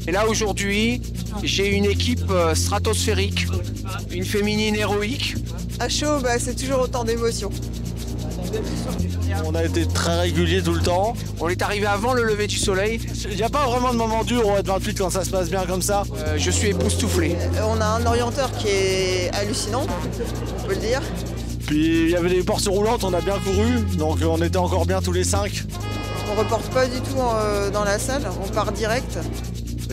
Et là aujourd'hui, j'ai une équipe stratosphérique, une féminine héroïque. À chaud, c'est toujours autant d'émotions. On a été très réguliers tout le temps. On est arrivé avant le lever du soleil. Il n'y a pas vraiment de moment dur au Red 28 quand ça se passe bien comme ça. Je suis époustouflé. On a un orienteur qui est hallucinant, on peut le dire. Puis il y avait des portes roulantes, on a bien couru, donc on était encore bien tous les 5. On reporte pas du tout dans la salle, on part direct.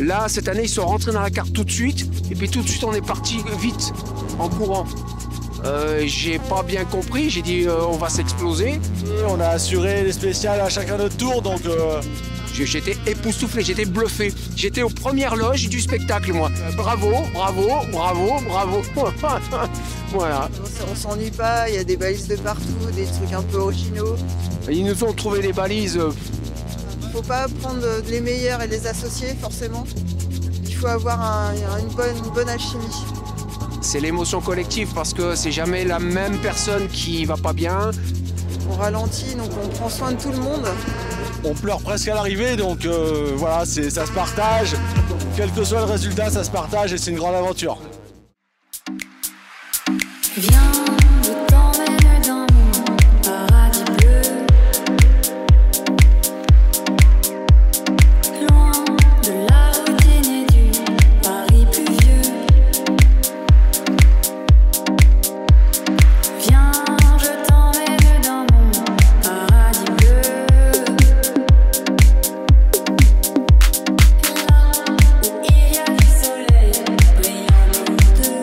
Là, cette année, ils sont rentrés dans la carte tout de suite. Et puis tout de suite, on est parti vite, en courant. J'ai pas bien compris, j'ai dit on va s'exploser. Et on a assuré les spéciales à chacun notre tour, donc... J'étais époustouflé, j'étais bluffé. J'étais aux premières loges du spectacle, moi. Bravo, bravo, bravo, bravo. Voilà. On s'ennuie pas, il y a des balises de partout, des trucs un peu originaux. Ils nous ont trouvé des balises. Faut pas prendre les meilleurs et les associer, forcément. Il faut avoir une bonne alchimie. C'est l'émotion collective parce que c'est jamais la même personne qui va pas bien. On ralentit, donc on prend soin de tout le monde. On pleure presque à l'arrivée, donc voilà, ça se partage. Quel que soit le résultat, ça se partage et c'est une grande aventure. Viens, je t'emmène dans mon paradis bleu. Loin de la routine et du Paris pluvieux. Viens, je t'emmène dans mon paradis bleu. Là où il y a du soleil brillant pour deux.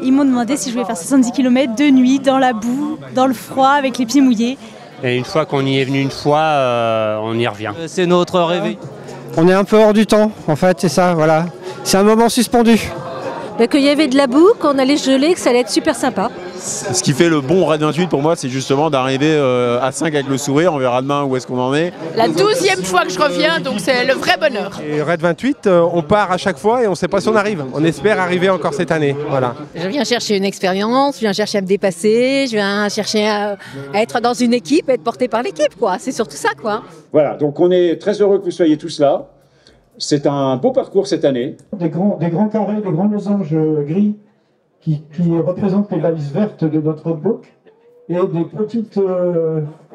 Ils m'ont demandé si je voulais faire 70 km de nuit, dans la boue, dans le froid, avec les pieds mouillés. Et une fois qu'on y est venu une fois, on y revient. C'est notre réveil. On est un peu hors du temps, en fait, c'est ça, voilà. C'est un moment suspendu. Qu'il y avait de la boue, qu'on allait geler, que ça allait être super sympa. Ce qui fait le bon Red 28 pour moi, c'est justement d'arriver à 5 avec le sourire. On verra demain où est-ce qu'on en est. La 12e fois que je reviens, donc c'est le vrai bonheur. Et Red 28, on part à chaque fois et on ne sait pas si on arrive. On espère arriver encore cette année, voilà. Je viens chercher une expérience, je viens chercher à me dépasser, je viens chercher à être dans une équipe, être porté par l'équipe, quoi. C'est surtout ça, quoi. Voilà, donc on est très heureux que vous soyez tous là. C'est un beau parcours cette année. Des grands carrés, des grands losanges gris qui représentent les balises vertes de notre roadbook et des petites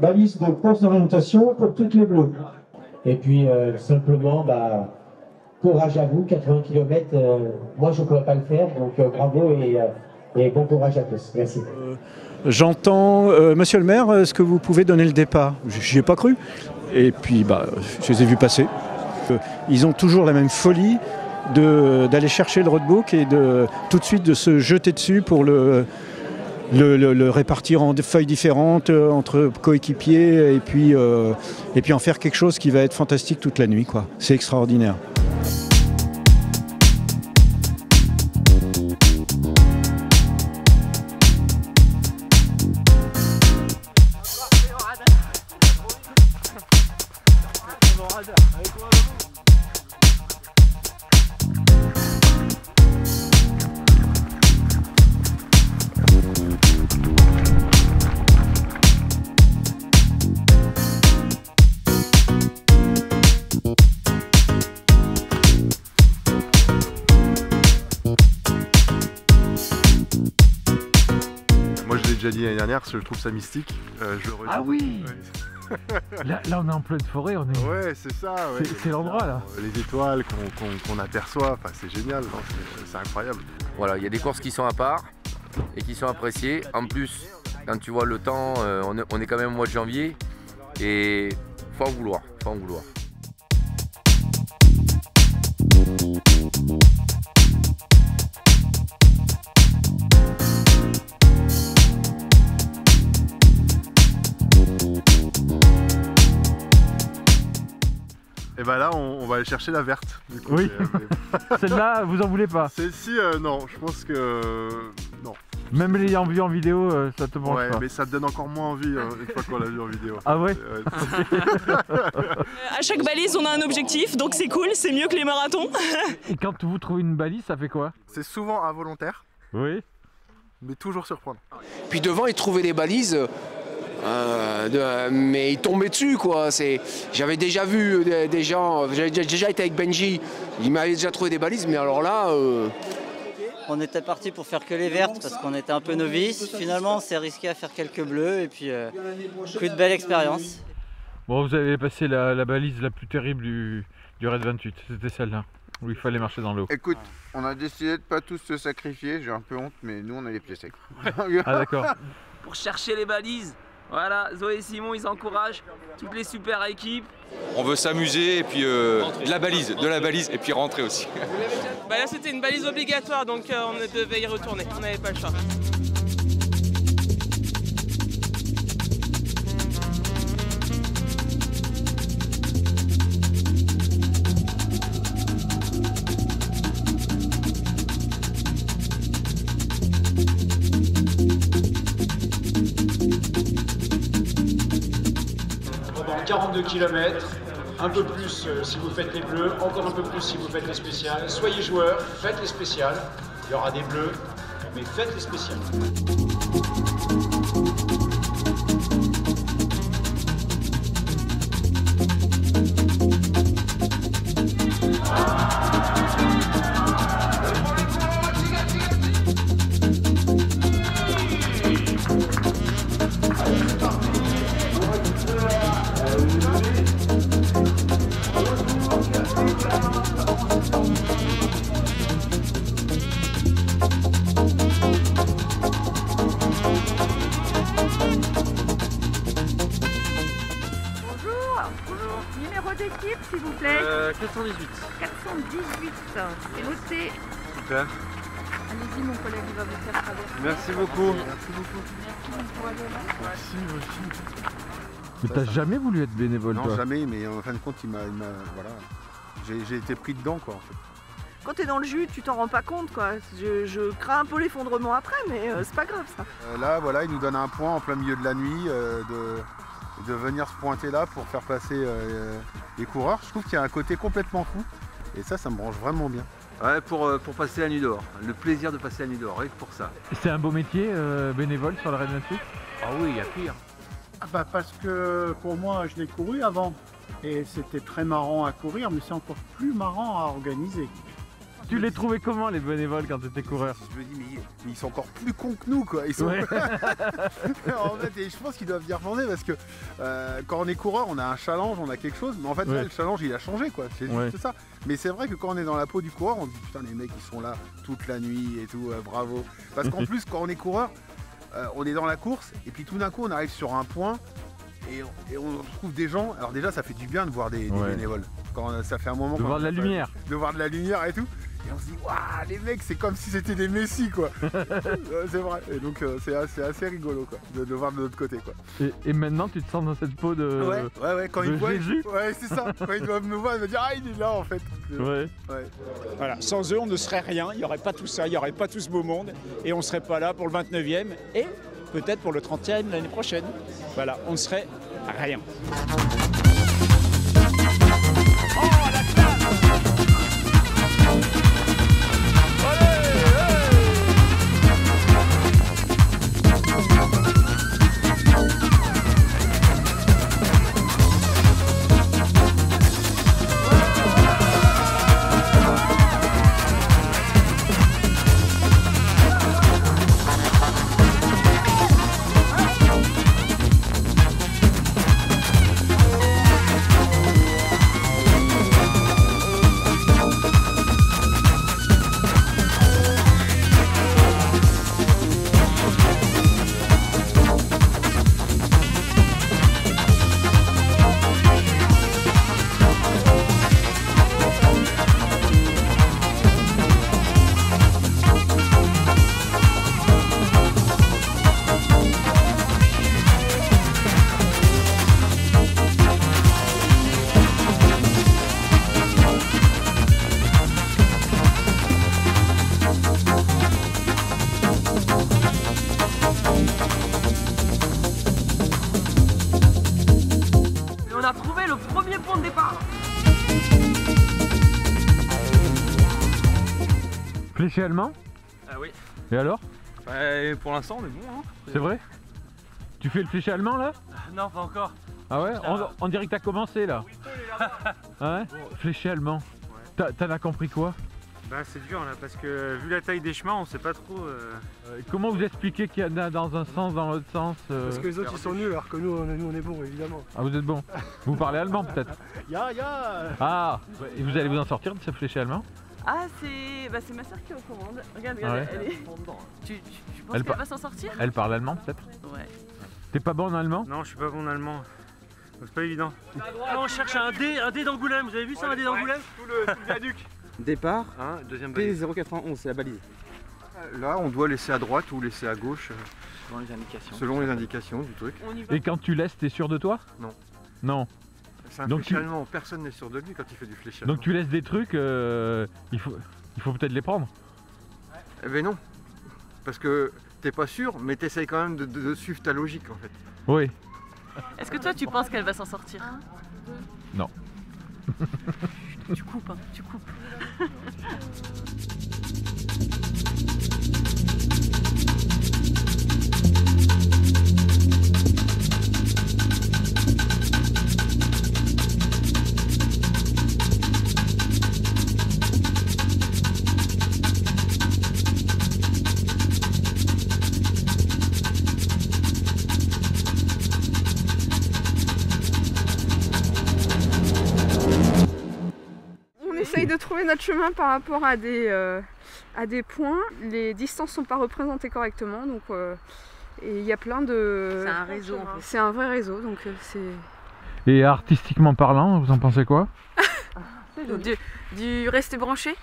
balises de course d'orientation pour toutes les bleues. Et puis simplement, courage à vous, 80 km, moi je ne pourrais pas le faire, donc bravo et bon courage à tous. Merci. J'entends, monsieur le maire, est-ce que vous pouvez donner le départ? J'y ai pas cru. Et puis je les ai vus passer. Ils ont toujours la même folie d'aller chercher le roadbook et tout de suite de se jeter dessus pour le répartir en feuilles différentes entre coéquipiers et puis en faire quelque chose qui va être fantastique toute la nuit, quoi. C'est extraordinaire. Moi je l'ai déjà dit l'année dernière parce que je trouve ça mystique. Ah oui ouais. Là on est en pleine forêt, on est... Ouais c'est ça, ouais. C'est l'endroit là. Les étoiles qu'on aperçoit, c'est génial, c'est incroyable. Voilà, il y a des courses qui sont à part et qui sont appréciées. En plus, quand tu vois le temps, on est quand même au mois de janvier et faut en vouloir, faut en vouloir. Et bah là on va aller chercher la verte. Du coup, oui. Celle-là, vous en voulez pas? Celle-ci, non, je pense que non. Même l'ayant vu en vidéo, ça te mange pas. Mais ça te donne encore moins envie une fois qu'on l'a vu en vidéo. Ah ouais, À chaque balise, on a un objectif, donc c'est cool, c'est mieux que les marathons. Et quand vous trouvez une balise, ça fait quoi? C'est souvent involontaire. Oui. Mais toujours surprendre. Puis devant, ils trouvaient des balises Mais il tombait dessus, quoi. J'avais déjà vu des gens, j'avais déjà été avec Benji, il m'avait déjà trouvé des balises, mais alors là... On était parti pour faire que les vertes parce qu'on était un peu novices. Finalement, on s'est risqué à faire quelques bleus et puis plus de belle expérience. Bon, vous avez passé la balise la plus terrible du Raid 28, c'était celle-là, où il fallait marcher dans l'eau. Écoute, on a décidé de pas tous se sacrifier, j'ai un peu honte, mais nous on a les pieds secs. Ah d'accord. Pour chercher les balises, voilà, Zoé et Simon ils encouragent toutes les super équipes. On veut s'amuser et puis de la balise et puis rentrer aussi. Bah là c'était une balise obligatoire donc on devait y retourner, on n'avait pas le choix. Pendant 42 km, un peu plus si vous faites les bleus, encore un peu plus si vous faites les spéciales. Soyez joueurs, faites les spéciales, il y aura des bleus, mais faites les spéciales. Numéro d'équipe s'il vous plaît. 418. 418, c'est noté. Super. Allez-y mon collègue, il va vous faire traverser. Merci beaucoup. Merci beaucoup. Merci pour aller là. Merci aussi. Mais t'as jamais voulu être bénévole Non, toi? jamais, mais en fin de compte, voilà, j'ai été pris dedans quoi en fait. Quand t'es dans le jus, tu t'en rends pas compte quoi. Je crains un peu l'effondrement après, mais c'est pas grave ça. Là, voilà, il nous donne un point en plein milieu de la nuit de venir se pointer là pour faire passer les coureurs. Je trouve qu'il y a un côté complètement fou et ça me branche vraiment bien. Ouais, pour passer la nuit dehors. Le plaisir de passer la nuit dehors, rien que pour ça. C'est un beau métier bénévole sur le Raid 28? Ah oui, il y a pire. Ah bah parce que pour moi, je l'ai couru avant et c'était très marrant à courir, mais c'est encore plus marrant à organiser. Tu les trouvais comment les bénévoles quand tu étais coureur? Je me dis mais ils sont encore plus cons que nous quoi. Ils sont... Ouais. En fait, et je pense qu'ils doivent y retourner parce que quand on est coureur, on a un challenge, on a quelque chose, mais en fait là, le challenge il a changé quoi. C'est juste ça. Mais c'est vrai que quand on est dans la peau du coureur, on se dit putain les mecs ils sont là toute la nuit et tout, bravo. Parce qu'en plus quand on est coureur, on est dans la course et puis tout d'un coup on arrive sur un point et on trouve des gens. Alors déjà ça fait du bien de voir des bénévoles. Quand ça fait un moment de voir de la lumière. De voir de la lumière et tout. Et on se dit, waouh, les mecs, c'est comme si c'était des messies, quoi. C'est vrai. Et donc, c'est assez rigolo, quoi, de voir de l'autre côté, quoi. Et maintenant, tu te sens dans cette peau de. Ouais, quand ils voient. Jésus. Ouais, c'est ça. Quand ils doivent me voir, ils me disent, ah, il est là, en fait. Ouais. Voilà, sans eux, on ne serait rien. Il n'y aurait pas tout ça, il n'y aurait pas tout ce beau monde. Et on ne serait pas là pour le 29e et peut-être pour le 30e l'année prochaine. Voilà, on ne serait rien. On a trouvé le premier point de départ. Fléché allemand? Ah oui. Et alors? Pour l'instant on est bon hein. C'est vrai? Tu fais le fléché allemand là? Non, pas encore. Ah ouais? On dirait que t'as commencé là. Ah ouais? Fléché allemand. T'en as compris quoi? Bah c'est dur là parce que vu la taille des chemins on sait pas trop. Comment vous expliquez qu'il y en a dans un sens, dans l'autre sens? Parce que les autres ils sont nuls alors que nous on est bons évidemment. Ah vous êtes bon. Vous parlez allemand peut-être? Ya. Ah, et vous allez vous en sortir de ce fléché allemand? Ah c'est ma soeur qui recommande. Regarde, Ah ouais. elle est... Tu penses qu'elle va s'en sortir? Elle parle allemand peut-être? Ouais. T'es pas bon en allemand? Non je suis pas bon en allemand. C'est pas évident. Là on cherche un dé d'Angoulême, vous avez vu ça un dé d'Angoulême? Tout le viaduc. Départ, deuxième balise. P091, c'est la balise. Là, on doit laisser à droite ou laisser à gauche. Selon les indications. Selon les indications du truc. Et quand tu laisses, t'es sûr de toi? Non. Non. C'est un fléchellement, personne n'est sûr de lui quand il fait du fléchellement. Donc tu laisses des trucs, il faut peut-être les prendre? Eh ben non. Parce que t'es pas sûr, mais t'essayes quand même de suivre ta logique en fait. Oui. Est-ce que toi tu penses qu'elle va s'en sortir? Non. Tu coupes, hein, tu coupes. On essaye de trouver notre chemin par rapport à des points. Les distances sont pas représentées correctement, donc et il y a plein de... C'est un réseau en fait. C'est un vrai réseau, donc c'est... Et artistiquement parlant, vous en pensez quoi? Du rester branché.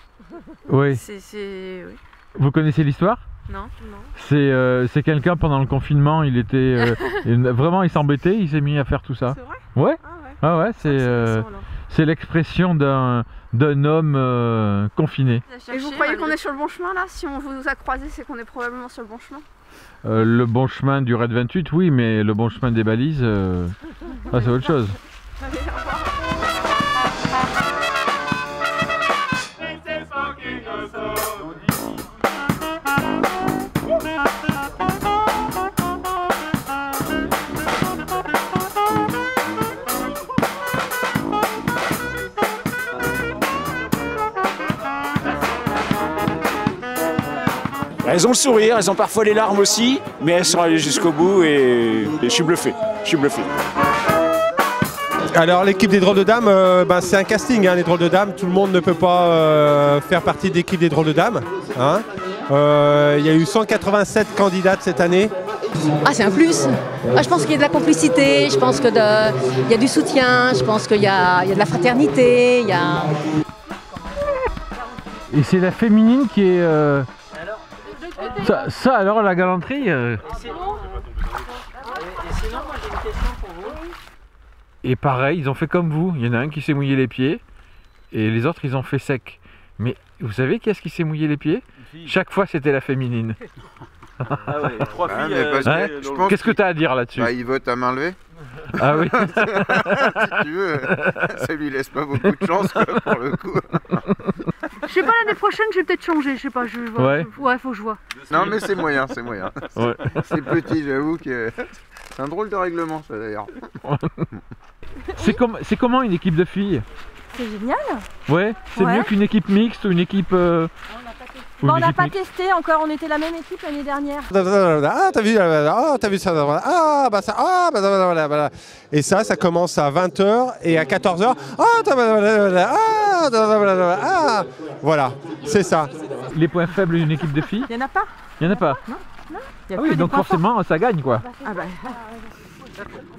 Oui. Oui. Vous connaissez l'histoire? Non. C'est quelqu'un pendant le confinement, il était vraiment il s'embêtait, il s'est mis à faire tout ça. C'est vrai? Ouais. Ah ouais, c'est l'expression d'un homme confiné. Et vous croyez qu'on est sur le bon chemin là? Si on vous a croisé, c'est qu'on est probablement sur le bon chemin. Le bon chemin du Raid 28, oui, mais le bon chemin des balises, c'est autre chose. Allez, au revoir. Elles ont le sourire, elles ont parfois les larmes aussi, mais elles sont allées jusqu'au bout et je suis bluffé. Alors l'équipe des drôles de dames, c'est un casting, hein, les drôles de dames. Tout le monde ne peut pas faire partie de l'équipe des drôles de dames. Hein. Il y a eu 187 candidates cette année. Ah, c'est un plus. Ah, je pense qu'il y a de la complicité, je pense qu'il y a du soutien, je pense qu'il y a de la fraternité. Et c'est la féminine qui est... Ça alors la galanterie Et pareil, ils ont fait comme vous. Il y en a un qui s'est mouillé les pieds et les autres ils ont fait sec. Mais vous savez qui est-ce qui s'est mouillé les pieds? Chaque fois c'était la féminine. Ah ouais, 3 filles. Qu'est-ce que tu as à dire là-dessus? Il vote à main levée. Ah oui. Si tu veux, ça lui laisse pas beaucoup de chance quoi, pour le coup. Je sais pas, l'année prochaine, je vais peut-être changer, je sais pas, Ouais, faut que je vois. Non mais c'est moyen. Ouais. C'est petit, j'avoue que c'est un drôle de règlement ça d'ailleurs. C'est comment une équipe de filles? C'est génial. Ouais, c'est mieux qu'une équipe mixte ou une équipe... Bon, on n'a pas testé encore, on était la même équipe l'année dernière. Ah, t'as vu ça. Ah, bah ça. Ah, bah voilà. Et ça commence à 20h et à 14h. Voilà, c'est ça. Les points faibles d'une équipe de filles? Il n'y en a pas. Il n'y en a pas? Non. Ah oui, donc forcément ça gagne quoi. Ah bah.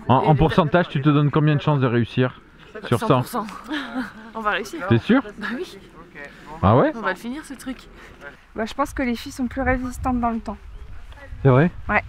En pourcentage, tu te donnes combien de chances de réussir sur 100? 100%. On va réussir. T'es sûr? Bah oui. Ah ouais? On va le finir ce truc. Bah, je pense que les filles sont plus résistantes dans le temps. C'est vrai? Ouais.